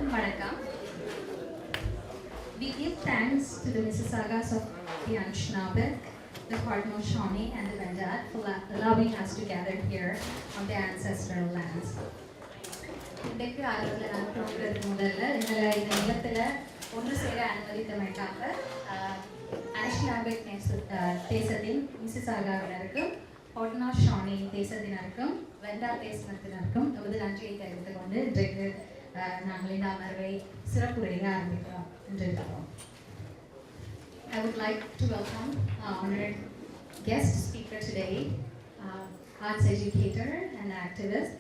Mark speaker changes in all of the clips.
Speaker 1: Vanakkam. We give thanks to the Mississaugas of the Anishinaabe, the Haudenosaunee and the Wendat for allowing us to gather here on their ancestral lands. இன்றைக்கு ஆரம்பத்தில் நான் தோன்றது முதல்ல எங்களை இந்த நிலத்தில் ஒன்று சேர அனுமதித்தமைக்காக அனிஷினாபே தேசத்தின் மிசிசாகாவினருக்கும் ஹாudenosaunee தேசத்தினருக்கும் வெண்டா தேசத்தினருக்கும் நமது நன்றியை தெரிவித்துக் கொண்டு இன்றைக்கு நாங்கள் இந்த அமர்வை சிறப்புரையாக ஆரம்பிக்கிறோம் என்று இருக்கிறோம். I would like to welcome our honored guest speaker today, arts educator and activist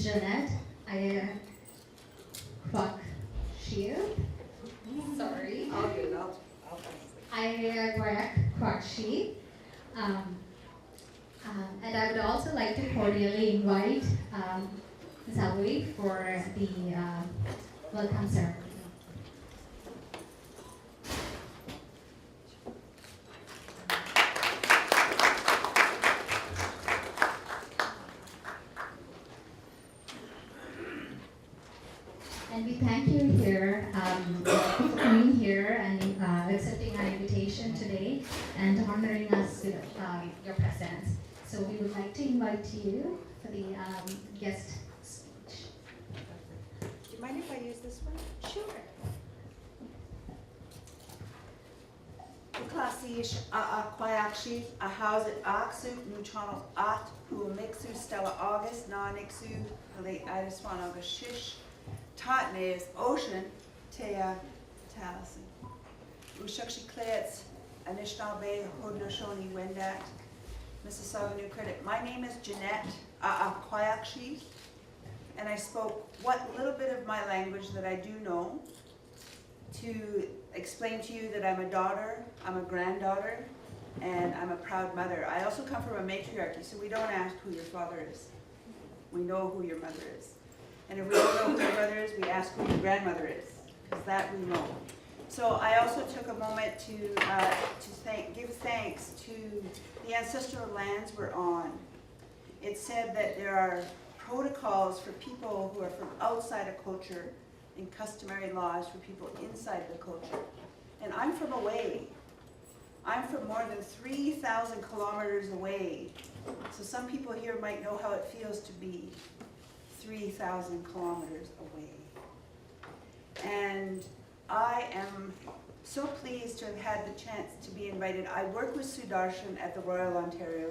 Speaker 1: Jeanette Ayayqwayaksheeith. Sorry. Ayayqwayaksheeith. And I would also like to cordially invite Ms. Awi for the welcome ceremony. And we thank you here for coming here and accepting our invitation today and honoring us with your presence. So we would like to invite you for the guest speech.
Speaker 2: Do you mind if I use this one?
Speaker 1: Sure.
Speaker 2: Uklasish Ayayqwayaksheeith ahausit aksu nuchonal at hu mixu stella august na nixu hale idiswan august shish tatnes ocean tea talisi ushakshi klets Anishinaabe Haudenosaunee Wendat Mississauga New Credit. My name is Jeanette Ayayqwayaksheeith, and I spoke what little bit of my language that I do know to explain to you that I'm a daughter, I'm a granddaughter, and I'm a proud mother. I also come from a matriarchy, so we don't ask who your father is. We know who your mother is. And if we don't know who your mother is, we ask who your grandmother is, because that we know. So I also took a moment to give thanks to the ancestral lands we're on. It said that there are protocols for people who are from outside a culture and customary laws for people inside the culture. And I'm from away. I'm from more than 3,000 kilometers away. So some people here might know how it feels to be 3,000 kilometers away. And I am so pleased to have had the chance to be invited. I work with Sudarshan at the Royal Ontario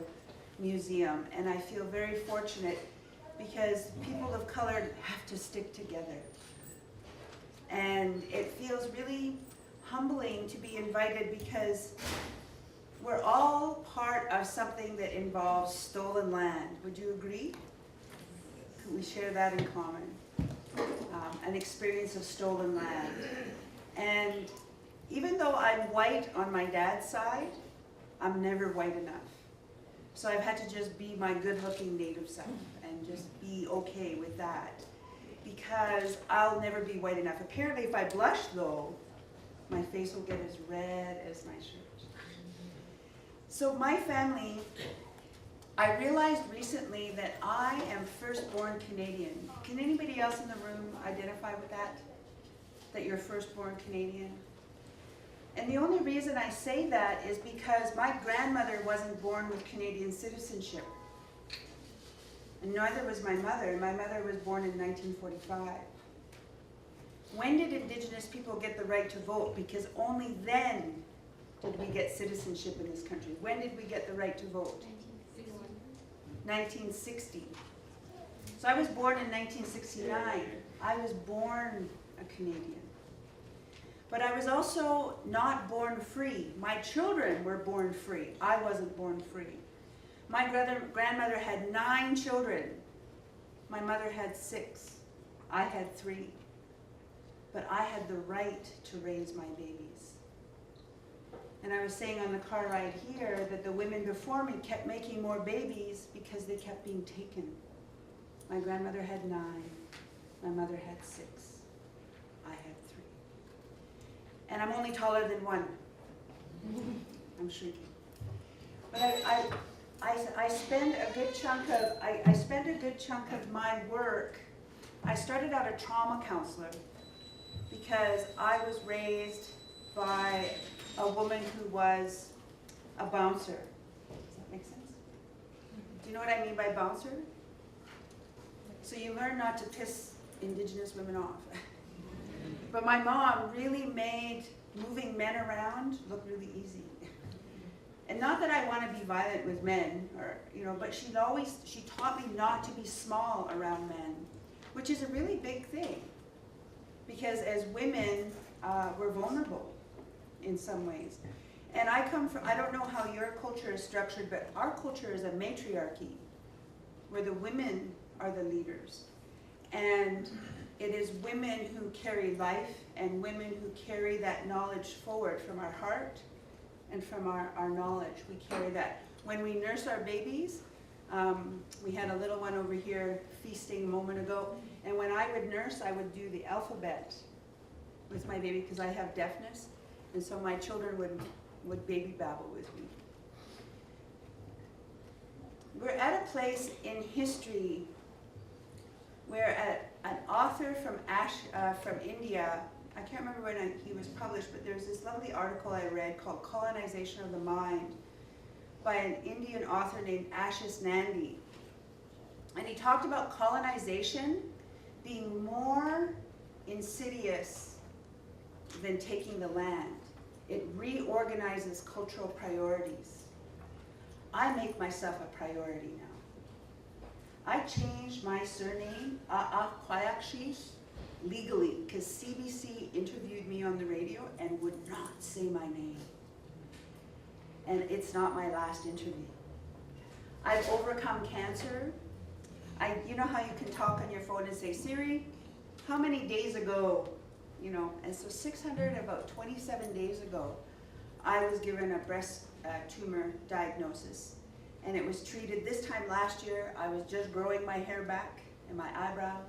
Speaker 2: Museum, and I feel very fortunate because people of color have to stick together. And it feels really humbling to be invited because we're all part of something that involves stolen land. Would you agree? We share that in common. An experience of stolen land. And even though I'm white on my dad's side, I'm never white enough. So I've had to just be my good-looking native self and just be okay with that. Because I'll never be white enough. Apparently if I blush though, my face will get as red as my shirt. So my family, I realized recently that I am first-born Canadian. Can anybody else in the room identify with that? That you're first-born Canadian? And the only reason I say that is because my grandmother wasn't born with Canadian citizenship. And neither was my mother. My mother was born in 1945. When did Indigenous people get the right to vote? Because only then did we get citizenship in this country. When did we get the right to vote? 1960. So I was born in 1969. I was born a Canadian. But I was also not born free. My children were born free. I wasn't born free. My grandmother had 9 children. My mother had 6. I had 3. But I had the right to raise my babies. And I was saying on the car ride here that the women before me kept making more babies because they kept being taken. My grandmother had 9. My mother had 6. I had 3. And I'm only taller than 1. I'm shrinking. But I spend a good chunk of my work. I started out a trauma counselor because I was raised by a woman who was a bouncer. Does that make sense? Do you know what I mean by bouncer? So you learn not to piss Indigenous women off. But my mom really made moving men around look really easy. And not that I want to be violent with men, or but she taught me not to be small around men, which is a really big thing. Because as women, we're vulnerable in some ways. And I don't know how your culture is structured, but our culture is a matriarchy, where the women are the leaders. And it is women who carry life, and women who carry that knowledge forward from our heart and from our knowledge. We carry that. When we nurse our babies, we had a little one over here feasting a moment ago, and when I would nurse, I would do the alphabet with my baby because I have deafness, and so my children would baby babble with me. We're at a place in history where an author from India, I can't remember when he was published, but there's this lovely article I read called Colonization of the Mind by an Indian author named Ashish Nandi. And he talked about colonization being more insidious than taking the land. It reorganizes cultural priorities. I make myself a priority now. I changed my surname, Ayayqwayaksheeith, legally, because CBC interviewed me on the radio and would not say my name. And it's not my last interview. I've overcome cancer. You know how you can talk on your phone and say, Siri, how many days ago, and so 600, about 27 days ago, I was given a breast tumor diagnosis. And it was treated, this time last year, I was just growing my hair back and my eyebrows.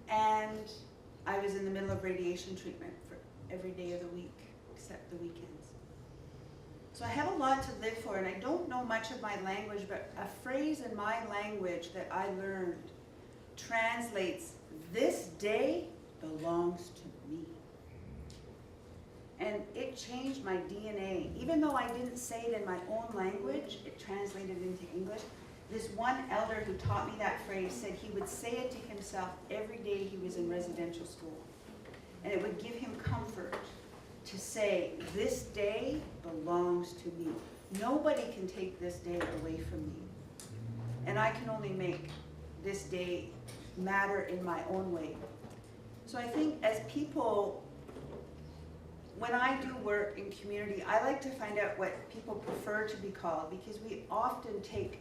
Speaker 2: And I was in the middle of radiation treatment for every day of the week, except the weekends. So I have a lot to live for, and I don't know much of my language, but a phrase in my language that I learned translates, "This day belongs to me." And it changed my DNA. Even though I didn't say it in my own language, it translated into English. This one elder who taught me that phrase said he would say it to himself every day he was in residential school. And it would give him comfort to say, this day belongs to me. Nobody can take this day away from me. And I can only make this day matter in my own way. So I think as people, when I do work in community, I like to find out what people prefer to be called, because we often take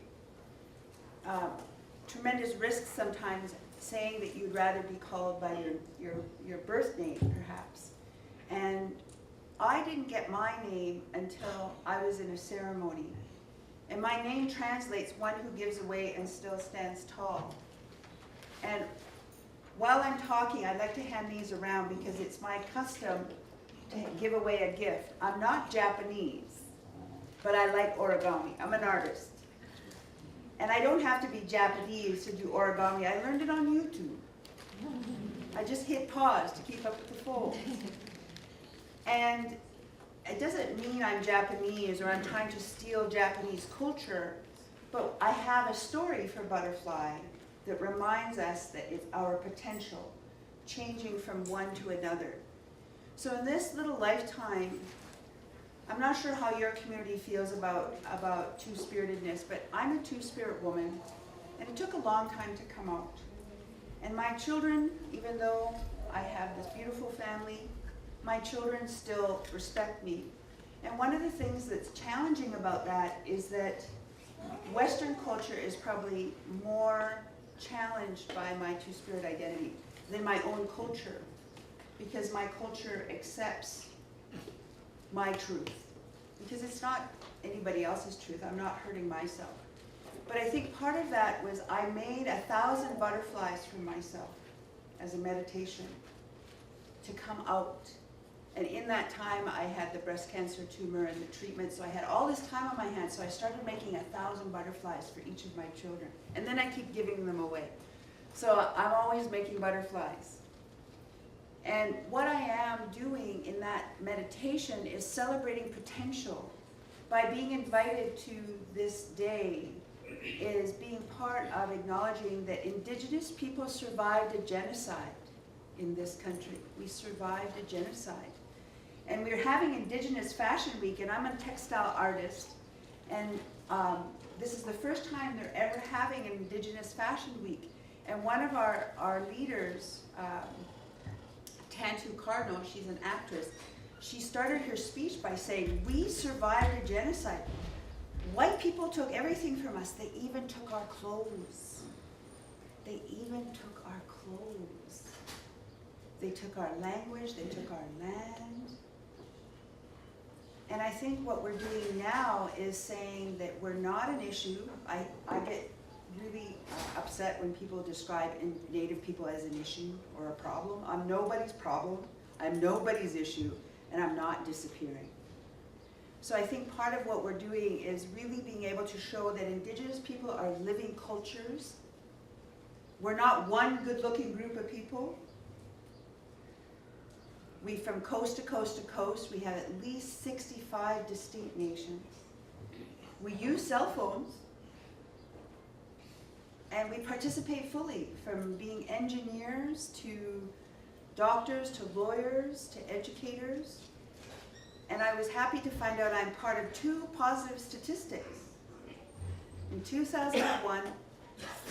Speaker 2: tremendous risks sometimes saying that you'd rather be called by your birth name, perhaps. And I didn't get my name until I was in a ceremony. And my name translates one who gives away and still stands tall. And while I'm talking, I'd like to hand these around because it's my custom to give away a gift. I'm not Japanese, but I like origami. I'm an artist. And I don't have to be Japanese to do origami. I learned it on YouTube. I just hit pause to keep up with the folds. And it doesn't mean I'm Japanese or I'm trying to steal Japanese culture, but I have a story for butterfly that reminds us that it's our potential, changing from one to another. So in this little lifetime, I'm not sure how your community feels about two-spiritedness, but I'm a two-spirit woman, and it took a long time to come out. And my children, even though I have this beautiful family, my children still respect me. And one of the things that's challenging about that is that Western culture is probably more challenged by my two-spirit identity than my own culture, because my culture accepts my truth, because it's not anybody else's truth. I'm not hurting myself. But I think part of that was I made 1,000 butterflies for myself as a meditation to come out. And in that time, I had the breast cancer tumor and the treatment, so I had all this time on my hands, so I started making 1,000 butterflies for each of my children. And then I keep giving them away. So I'm always making butterflies. And what I am doing in that meditation is celebrating potential. By being invited to this day is being part of acknowledging that Indigenous people survived a genocide in this country. We survived a genocide. And we're having Indigenous Fashion Week, and I'm a textile artist, and this is the first time they're ever having an Indigenous Fashion Week. And one of our leaders, Tkaronto, she's an actress, she started her speech by saying, we survived a genocide. White people took everything from us. They even took our clothes. They even took our clothes. They took our language, they took our land. And I think what we're doing now is saying that we're not an issue. I get really upset when people describe Native people as an issue or a problem. I'm nobody's problem, I'm nobody's issue, and I'm not disappearing. So I think part of what we're doing is really being able to show that Indigenous people are living cultures. We're not one good-looking group of people. We, from coast to coast to coast, we have at least 65 distinct nations. We use cell phones, and we participate fully, from being engineers to doctors to lawyers to educators. And I was happy to find out I'm part of 2 positive statistics. In 2001,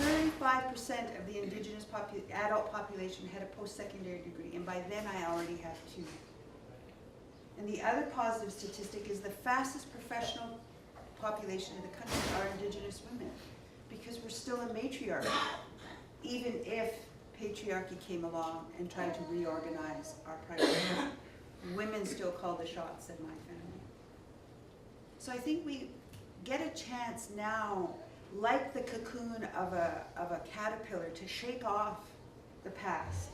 Speaker 2: 35% of the Indigenous adult population had a post-secondary degree, and by then I already had 2. And the other positive statistic is the fastest professional population in the country are Indigenous women, because we're still a matriarchy, even if patriarchy came along and tried to reorganize our priorities. Women still call the shots in my family. So I think we get a chance now, like the cocoon of a caterpillar, to shake off the past.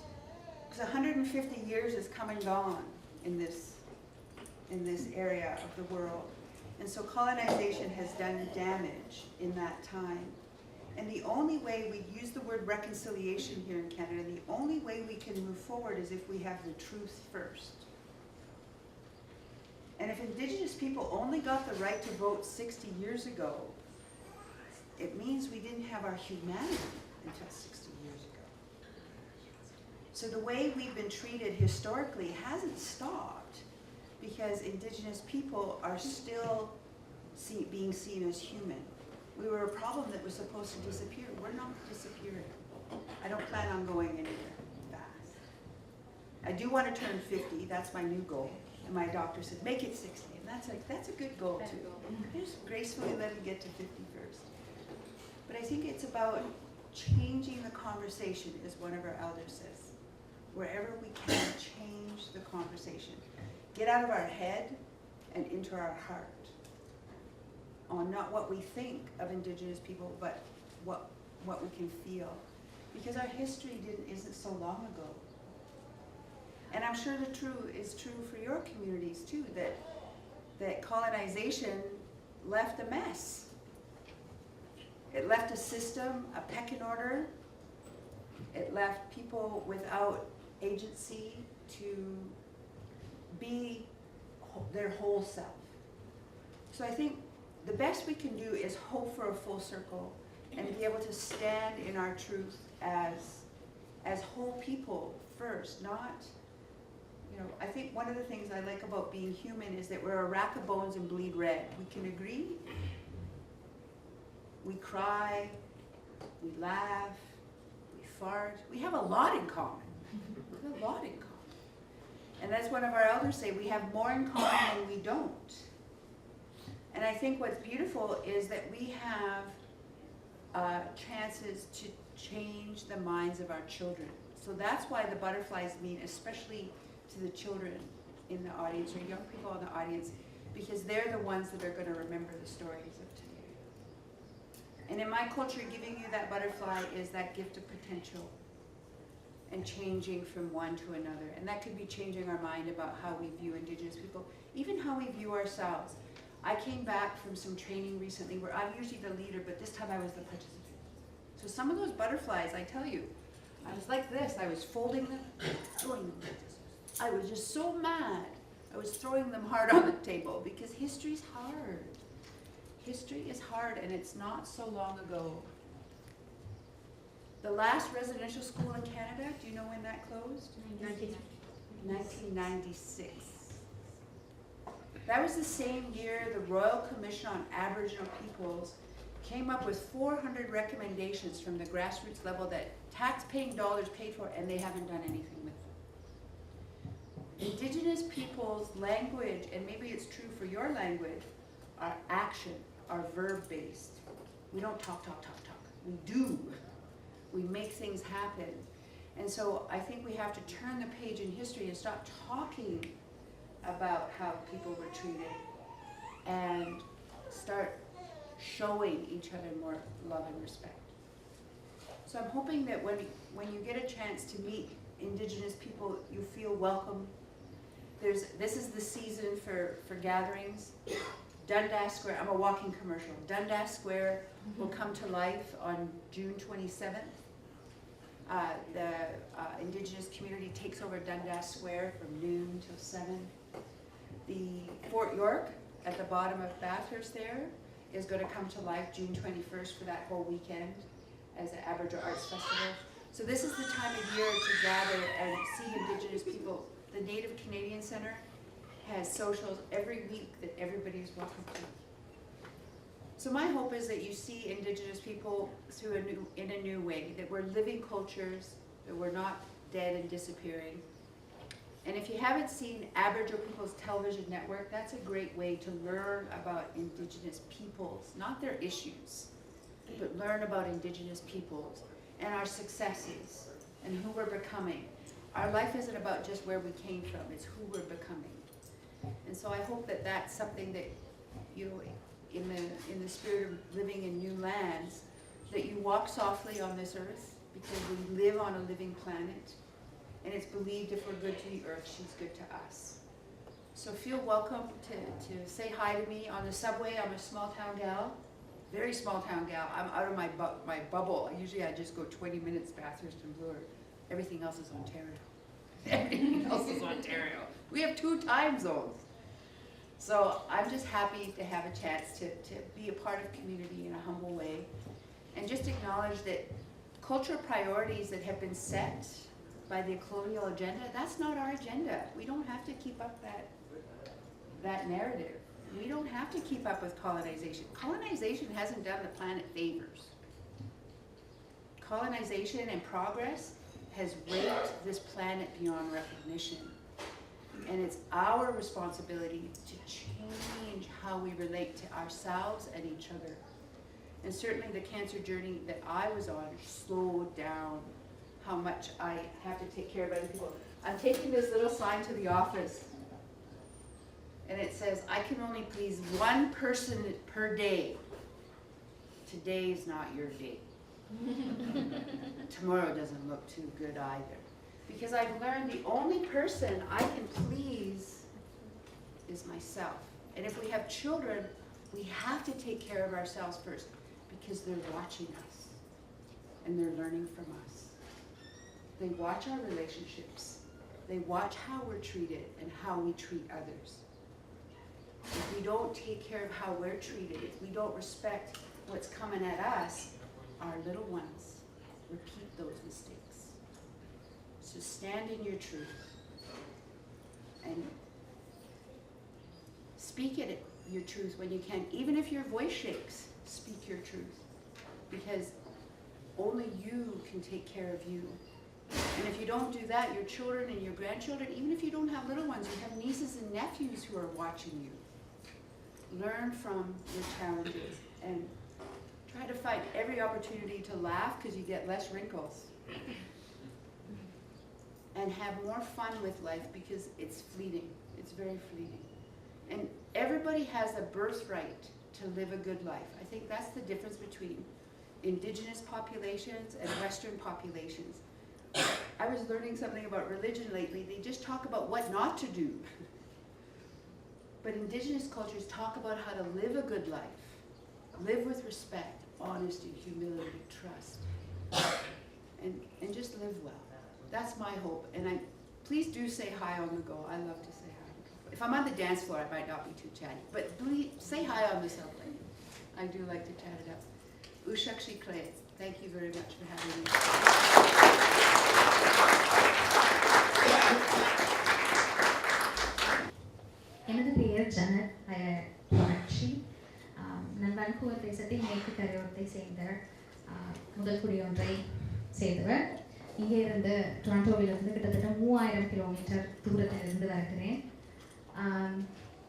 Speaker 2: Because 150 years has come and gone in this area of the world. And so colonization has done damage in that time. And the only way, we use the word reconciliation here in Canada, the only way we can move forward is if we have the truth first. And if Indigenous people only got the right to vote 60 years ago, it means we didn't have our humanity until 60 years ago. So the way we've been treated historically hasn't stopped, because Indigenous people are still being seen as human. We were a problem that was supposed to disappear. We're not disappearing. I don't plan on going anywhere fast. I do want to turn 50, that's my new goal. And my doctor said, make it 60. And that's a good goal too. Just gracefully let me get to 50 first. But I think it's about changing the conversation, as one of our elders says. Wherever we can, change the conversation. Get out of our head and into our heart. On not what we think of Indigenous people, but what we can feel. Because our history isn't so long ago. And I'm sure the true is true for your communities too, that colonization left a mess. It left a system, a pecking order. It left people without agency to be their whole self. So I think the best we can do is hope for a full circle and be able to stand in our truth as whole people first, not, I think one of the things I like about being human is that we're a rack of bones and bleed red. We can agree, we cry, we laugh, we fart. We have a lot in common. We have a lot in common. And as one of our elders say, we have more in common than we don't. And I think what's beautiful is that we have chances to change the minds of our children. So that's why the butterflies mean, especially to the children in the audience, or young people in the audience, because they're the ones that are going to remember the stories of today. And in my culture, giving you that butterfly is that gift of potential and changing from one to another. And that could be changing our mind about how we view Indigenous people, even how we view ourselves. I came back from some training recently where I'm usually the leader, but this time I was the participant. So some of those butterflies, I tell you, I was like this. I was folding them, throwing them. I was just so mad. I was throwing them hard on the table because history's hard. History is hard, and it's not so long ago. The last residential school in Canada, do you know when that closed? 1996. That was the same year the Royal Commission on Aboriginal Peoples came up with 400 recommendations from the grassroots level that tax-paying dollars paid for, and they haven't done anything with them. Indigenous peoples' language, and maybe it's true for your language, are action, are verb-based. We don't talk. We do. We make things happen. And so I think we have to turn the page in history and stop talking about how people were treated and start showing each other more love and respect. So I'm hoping that when you get a chance to meet Indigenous people, you feel welcome. This is the season for gatherings. Dundas Square, I'm a walking commercial. Dundas Square will come to life on June 27th. The Indigenous community takes over Dundas Square from noon till 7. The Fort York at the bottom of Bathurst there is going to come to life June 21st for that whole weekend as an Aboriginal Arts Festival. So this is the time of year to gather and see Indigenous people. The Native Canadian Centre has socials every week that everybody is welcome to. So my hope is that you see Indigenous people in a new way, that we're living cultures, that we're not dead and disappearing. And if you haven't seen Aboriginal People's Television Network, that's a great way to learn about Indigenous peoples, not their issues, but learn about Indigenous peoples and our successes and who we're becoming. Our life isn't about just where we came from, it's who we're becoming. And so I hope that that's something that, you know, in the spirit of living in new lands, that you walk softly on this earth, because we live on a living planet, and it's believed if we're good to the earth, she's good to us. So feel welcome to say hi to me on the subway. I'm a small town gal, very small town gal. I'm out of my bubble. Usually I just go 20 minutes Bathurst and Bloor. Everything else is Ontario. Everything else is Ontario. We have 2 time zones. So I'm just happy to have a chance to be a part of community in a humble way, and just acknowledge that cultural priorities that have been set by the colonial agenda, that's not our agenda. We don't have to keep up that narrative. We don't have to keep up with colonization. Colonization hasn't done the planet favors. Colonization and progress has raped this planet beyond recognition. And it's our responsibility to change how we relate to ourselves and each other. And certainly the cancer journey that I was on slowed down how much I have to take care of other people. I'm taking this little sign to the office, and it says, I can only please 1 person per day. Today is not your day. Tomorrow doesn't look too good either. Because I've learned the only person I can please is myself. And if we have children, we have to take care of ourselves first, because they're watching us and they're learning from us. They watch our relationships. They watch how we're treated and how we treat others. If we don't take care of how we're treated, if we don't respect what's coming at us, our little ones repeat those mistakes. So stand in your truth and speak it, your truth, when you can. Even if your voice shakes, speak your truth, because only you can take care of you. And if you don't do that, your children and your grandchildren, even if you don't have little ones, you have nieces and nephews who are watching you. Learn from your challenges and try to find every opportunity to laugh, because you get less wrinkles. And have more fun with life, because it's fleeting. It's very fleeting. And everybody has a birthright to live a good life. I think that's the difference between Indigenous populations and Western populations. I was learning something about religion lately. They just talk about what not to do. But Indigenous cultures talk about how to live a good life. Live with respect, honesty, humility, trust. and just live well. That's my hope. And please do say hi on the go. I love to say hi. If I'm on the dance floor, I might not be too chatty, but please say hi on the subway. I do like to chat it up. Ayayqwayaksheeith, thank you very much for having me.
Speaker 1: எனது பெயர் ஜனத் அயயாக்ஷீத். நான் Vancouver தேசத்தின் மேற்கு கரையோரத்தை சேர்ந்த முதல் குடியொன்றை சேர்ந்தவர். இங்கே இருந்து டொரண்டோவிலிருந்து கிட்டத்தட்ட 3000 கிலோமீட்டர் தூரத்தில் இருந்து வருகிறேன்.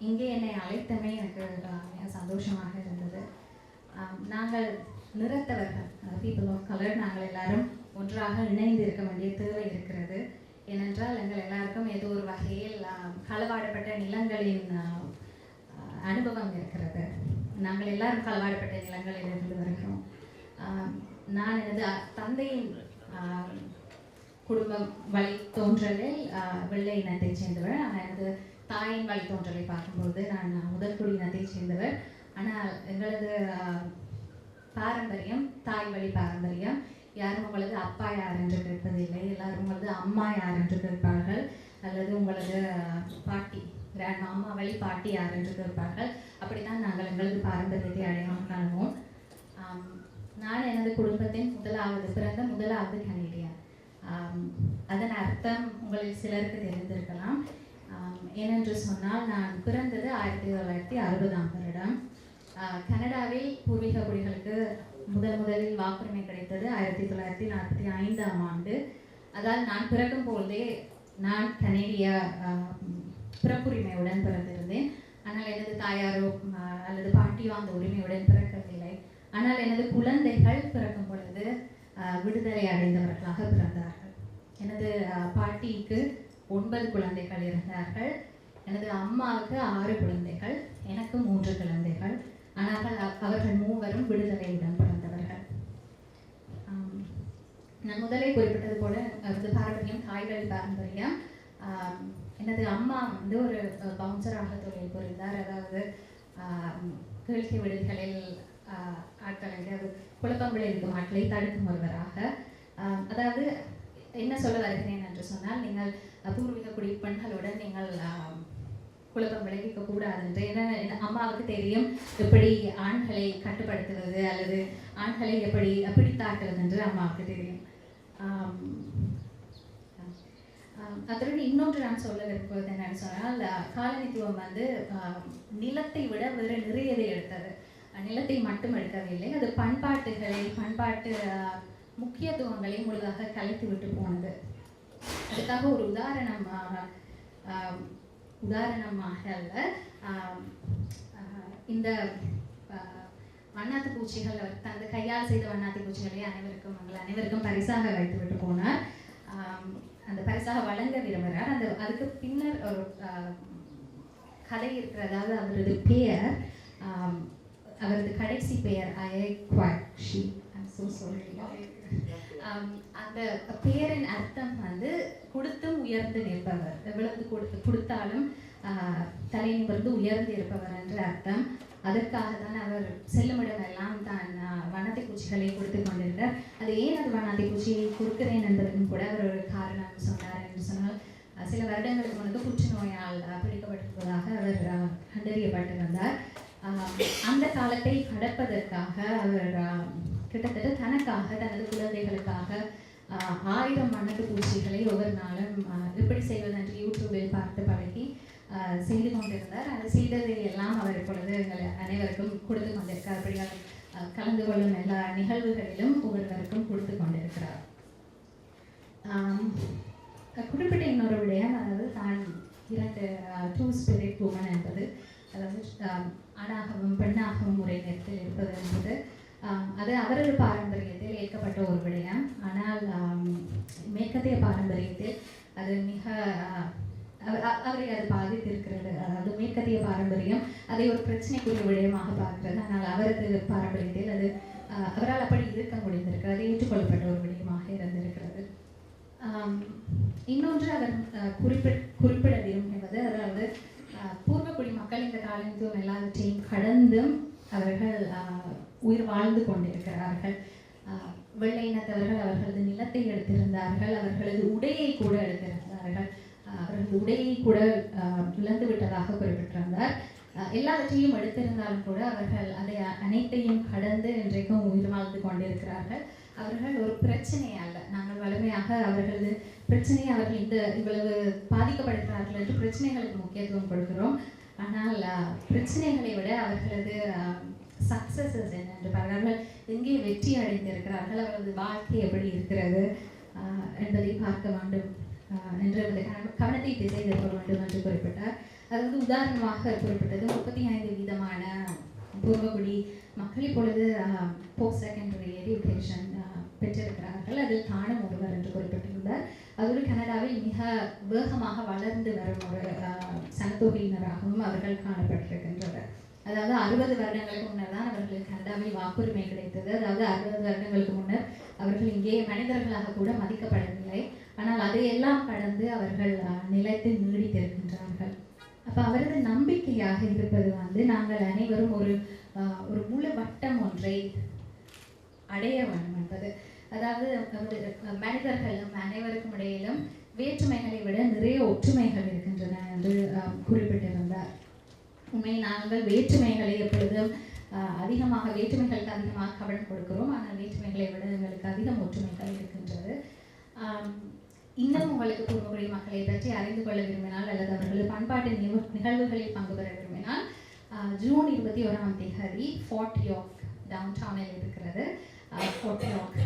Speaker 1: இங்கே என்னை அழைத்தமே எனக்கு மிக சந்தோஷமாக இருந்தது. நாங்கள் நிறத்தவர்கள், பீப்புள் ஆஃப் கலர், நாங்கள் எல்லாரும் ஒன்றாக இணைந்து இருக்க வேண்டிய தேவை இருக்கிறது. ஏனென்றால் எங்கள் எல்லாருக்கும் ஏதோ ஒரு வகையில் களவாடப்பட்ட நிலங்களின் அனுபவம் இருக்கிறது. நாங்கள் எல்லாரும் களவாடப்பட்ட நிலங்களில் இருந்து வருகிறோம். நான் எனது தந்தையின் குடும்பம் வழி தோன்றலில் வெள்ளை இனத்தை சேர்ந்தவர். எனது தாயின் வழி தோன்றலை பார்க்கும்போது நான் முதல் குடி இனத்தை சேர்ந்தவர். ஆனால் எங்களது பாரம்பரியம், தாய் வழி பாரம்பரியம், யாரும் உங்களது அப்பா யார் என்று கேட்பதில்லை. எல்லாரும் உங்களது அம்மா யார் என்று கேட்பார்கள், அல்லது உங்களது பாட்டி, அம்மா வழி பாட்டி யார் என்று கேட்பார்கள். அப்படித்தான் நாங்கள் எங்களது பாரம்பரியத்தை அடையாளம் காணுவோம். நான் எனது குடும்பத்தின் பிறந்த முதலாவது கனேடியன். அதன் அர்த்தம் உங்களில் சிலருக்கு தெரிந்திருக்கலாம். ஏனென்று சொன்னால், நான் பிறந்தது 1960ஆம் வருடம். கனடாவில் பூர்வீக குடிகளுக்கு முதலில் வாக்குரிமை கிடைத்தது 1945ஆம் ஆண்டு. அதாவது நான் பிறக்கும் பொழுதே நான் கனேடிய பிறப்புரிமையுடன் பிறந்திருந்தேன். ஆனால் எனது தாயாரோ அல்லது பாட்டியோ அந்த உரிமையுடன் பிறக்கவில்லை. ஆனால் எனது குழந்தைகள் பிறக்கும் பொழுது விடுதலை அடைந்தவர்களாக பிறந்தார்கள். எனது பாட்டிக்கு 9 குழந்தைகள் இருந்தார்கள். எனது அம்மாவுக்கு 6 குழந்தைகள், எனக்கு 3 குழந்தைகள். ஆனால் அவர்கள் மூவரும் விடுதலையுடன் பிறந்தவர்கள். நான் முதலே குறிப்பிட்டது போல அது பாரம்பரியம், தாய்வழி பாரம்பரியம். எனது அம்மா ஒரு பவுன்சராக தொழில் புரிந்தார். அதாவது கீழ்கை விடுதிகளில் ஆட்களை, குழப்பம் விளைவிக்கும் ஆட்களை தடுக்கும் ஒருவராக. அதாவது என்ன சொல்ல வருகிறேன் என்று சொன்னால், நீங்கள் பூர்வீக குடி பெண்களுடன் நீங்கள் குழப்பம் விளைவிக்க கூடாது என்று. ஏன்னா அம்மாவுக்கு தெரியும் எப்படி ஆண்களை கட்டுப்படுத்துவது அல்லது ஆண்களை எப்படி பிடித்தாட்டுவது என்று அம்மாவுக்கு தெரியும். அதோடு இன்னொன்று நான் சொல்ல விரும்புவது என்னன்னு சொன்னால், காலனித்துவம் நிலத்தை விட வேறு நிறையதை எடுத்தது. நிலத்தை மட்டும் எடுக்கவில்லை, அது பண்பாட்டு முக்கியத்துவங்களை முழுதாக கலைத்து விட்டு போனது. அதுக்காக ஒரு உதாரணமாக அல்ல, இந்த வண்ணாத்து பூச்சிகள், தனது கையால் செய்த வண்ணாத்து பூச்சிகளை அனைவருக்கும் பரிசாக வைத்து விட்டு போனார். அந்த பரிசாக வழங்க விரும்புகிறார். அதுக்கு பின்னர் ஒரு கதை இருக்கிறது. அதாவது அவரது பெயர், அவரது கடைசி பெயர் Ayayqwayaksheeith. அந்த பெயரின் அர்த்தம் கொடுத்தும் உயர்ந்து நிற்பவர். எவ்வளவு கொடுத்தாலும் தலை நிமிர்ந்து உயர்ந்து இருப்பவர் என்ற அர்த்தம். அதற்காக தான் அவர் செல்லுமிடமெல்லாம் தான் வண்ணாத்தி பூச்சிகளை கொடுத்து கொண்டிருந்தார். அது ஏன் அது வண்ணாத்தி பூச்சியை கொடுக்கிறேன் என்பதற்கும் கூட அவர் ஒரு காரணம் சொன்னார் என்று சொன்னால், சில வருடங்களுக்கு முன்பு புற்றுநோயால் பிடிக்கப்பட்டிருப்பதாக அவர் கண்டறியப்பட்டு வந்தார். அந்த காலத்தை கடப்பதற்காக அவர் கிட்டத்தட்ட தனக்காக, தனது குழந்தைகளுக்காக 1000 வண்ணத்து பூச்சிகளை ஒவ்வொரு நாளும் எப்படி செய்வதென்று யூடியூபில் பார்த்து பழகி செய்து கொண்டிருந்தார். அது செய்ததை எல்லாம் அவர் இப்பொழுது எங்கள் அனைவருக்கும் கொடுத்து கொண்டிருக்கிறார். அப்படியாக கலந்து கொள்ளும் எல்லா நிகழ்வுகளிலும் ஒவ்வொருவருக்கும் கொடுத்து கொண்டிருக்கிறார். குறிப்பிட்ட இன்னொரு விடயம், அதாவது தான் 2 ஸ்பிரிட் உமன் என்பது, அதாவது ஆணாகவும் பெண்ணாகவும் முறை நேரத்தில் இருப்பது என்பது அது அவரது பாரம்பரியத்தில் ஏற்கப்பட்ட ஒரு விடயம். ஆனால் மேற்கத்திய பாரம்பரியத்தில் அது மிக அவரை அது பாதித்திருக்கிறது. அதாவது மேற்கத்திய பாரம்பரியம் அதை ஒரு பிரச்சனைக்குரிய விடயமாக பார்க்கிறது. ஆனால் அவரது பாரம்பரியத்தில் அது அவரால் அப்படி இருக்க முடிந்திருக்கிறது, அது ஏற்றுக்கொள்ளப்பட்ட ஒரு விடயமாக இருந்திருக்கிறது. இன்னொன்று அவர் குறிப்பிட விரும்புவது, அதாவது பூர்வக்குடி மக்கள் இந்த காலனித்துவம் எல்லாவற்றையும் கடந்தும் அவர்கள் உயிர் வாழ்ந்து கொண்டிருக்கிறார்கள். வெள்ளை இனத்தவர்கள் அவர்களது நிலத்தை எடுத்திருந்தார்கள், அவர்களது உடையை கூட எடுத்திருந்தார்கள், அவர்களது உடையை கூட இழந்து விட்டதாக குறிப்பிட்டிருந்தார். எல்லாவற்றையும் எடுத்திருந்தாலும் கூட அவர்கள் அதை அனைத்தையும் கடந்து இன்றைக்கும் உயிர் வாழ்ந்து கொண்டிருக்கிறார்கள். அவர்கள் ஒரு பிரச்சனை அல்ல. நாங்கள் வலிமையாக அவர்களது பிரச்சனையை அவர்கள் இவ்வளவு பாதிக்கப்படுகிறார்கள் என்று பிரச்சனைகளுக்கு முக்கியத்துவம் கொடுக்கிறோம். ஆனால் பிரச்சனைகளை விட அவர்களது சக்சஸஸ் என்ன என்று பாருங்கள், எங்கே வெற்றி அடைந்திருக்கிறார்கள், அவரது வாழ்க்கை எப்படி இருக்கிறது என்பதை பார்க்க வேண்டும் என்று கவனத்தை திசை திருப்ப வேண்டும் என்று குறிப்பிட்டார். அதாவது உதாரணமாக குறிப்பிட்டது 35% பூர்வகுடி மக்கள் இப்பொழுது போஸ்ட் செகண்டரி எஜுகேஷன் பெற்றிருக்கிறார்கள். அதில் தானும் ஒருவர் என்று குறிப்பிட்டிருந்தார். அதோடு கனடாவில் மிக வேகமாக வளர்ந்து வரும் ஒரு சனத்தொகையினராகவும் அவர்கள் காணப்பட்டிருக்கின்றனர். அதாவது 60 வருடங்களுக்கு முன்னர் தான் அவர்களுக்கு கனடாவில் வாக்குரிமை கிடைத்தது. அதாவது 60 வருடங்களுக்கு முன்னர் அவர்கள் இங்கே மனிதர்களாக கூட மதிக்கப்படவில்லை. ஆனால் அதையெல்லாம் கடந்து அவர்கள் நிலைத்து நீடித்திருக்கின்றார்கள். அப்போ அவரது நம்பிக்கையாக இருப்பது நாங்கள் அனைவரும் ஒரு முழு வட்டம் ஒன்றை அடைய வேண்டும் என்பது. அதாவது மனிதர்களும் அனைவருக்கும் இடையிலும் வேற்றுமைகளை விட நிறைய ஒற்றுமைகள் இருக்கின்றன என்று குறிப்பிட்டிருந்தார். உண்மை நாங்கள் வேற்றுமைகளை எப்பொழுதும் வேற்றுமைகளுக்கு அதிகமாக கவனம் கொடுக்கிறோம். ஆனால் வேற்றுமைகளை விட எங்களுக்கு அதிகம் ஒற்றுமைகள் இருக்கின்றது. இன்னும் உங்களுக்கு பூர்வகுடி மக்களை பற்றி அறிந்து கொள்ள விரும்பினால் அல்லது அவர்களது பண்பாட்டு நிகழ்வுகளில் பங்கு பெற விரும்பினால் ஜூன் 21ஆம் தேதி ஃபோர்ட் யார்க் டவுன் டவுனில் இருக்கிறது. ஃபோர்ட் யார்க்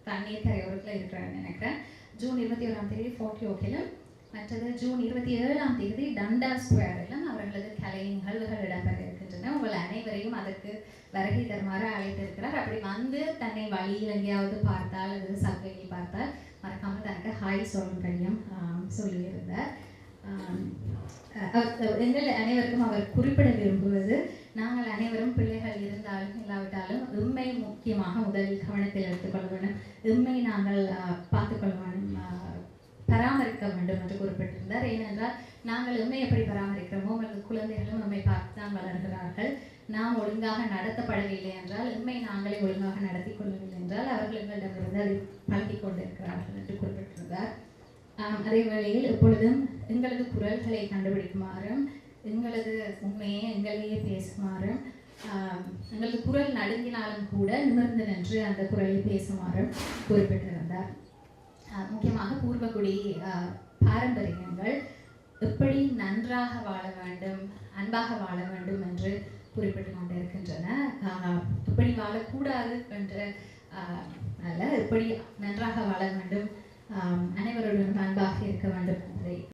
Speaker 1: தண்ணீர் கரையோரத்தில் இருக்கிறான்னு நினைக்கிறேன். ஜூன் 21ஆம் தேதி ஃபோர்ட் யார்க்கிலும், மற்றது ஜூன் 27ஆம் தேதி டண்டா ஸ்கொயரிலும் அவர்களது கலை நிகழ்வுகள் இடம்பெற இருக்கின்றன. உங்கள் அனைவரையும் அதற்கு வருகை தருமாறு அழைத்திருக்கிறார். அப்படி வந்து தன்னை வழியில் எங்கேயாவது பார்த்தால் அல்லது சபையில் பார்த்தால் மறக்காமல் தனக்கு ஹாய் சொல்லும்படியும் சொல்லியிருந்தார். எங்கள் அனைவருக்கும் அவர் குறிப்பிட விரும்புவது, நாங்கள் அனைவரும் பிள்ளைகள் இருந்தாலும் இல்லாவிட்டாலும் எம்மை முக்கியமாக முதலில் கவனத்தில் எடுத்துக்கொள்ள வேண்டும், எம்மை நாங்கள் பார்த்துக்கொள்ள வேண்டும், பராமரிக்க வேண்டும் என்று குறிப்பிட்டிருந்தார். ஏனென்றால் நாங்கள் எம்மை எப்படி பராமரிக்கிறோமோ அல்லது குழந்தைகளும் நம்மை பார்த்து தான் வளர்கிறார்கள். நாம் ஒழுங்காக நடத்தப்படவில்லை என்றால், எம்மை நாங்களே ஒழுங்காக நடத்தி கொள்ளவில்லை என்றால் அவர்கள் எங்களிடமிருந்து அதை பழகி கொண்டிருக்கிறார்கள் என்று குறிப்பிட்டிருந்தார். அதே வேளையில் எப்பொழுதும் எங்களது குரல்களை கண்டுபிடிக்குமாறும், எங்களது உண்மையை எங்களையே பேசுமாறும், எங்களது குரல் நடுங்கினாலும் கூட நிமிர்ந்து நின்று அந்த குரலை பேசுமாறும் குறிப்பிட்டிருந்தார். முக்கியமாக பூர்வகுடி பாரம்பரியங்கள் எப்படி நன்றாக வாழ வேண்டும், அன்பாக வாழ வேண்டும் என்று குறிப்பிட்டு கொண்டிருக்கின்றன. எப்படி வாழக்கூடாது என்று அல்ல, எப்படி நன்றாக வாழ வேண்டும், அனைவருடன் அன்பாக இருக்க வேண்டும் என்பதை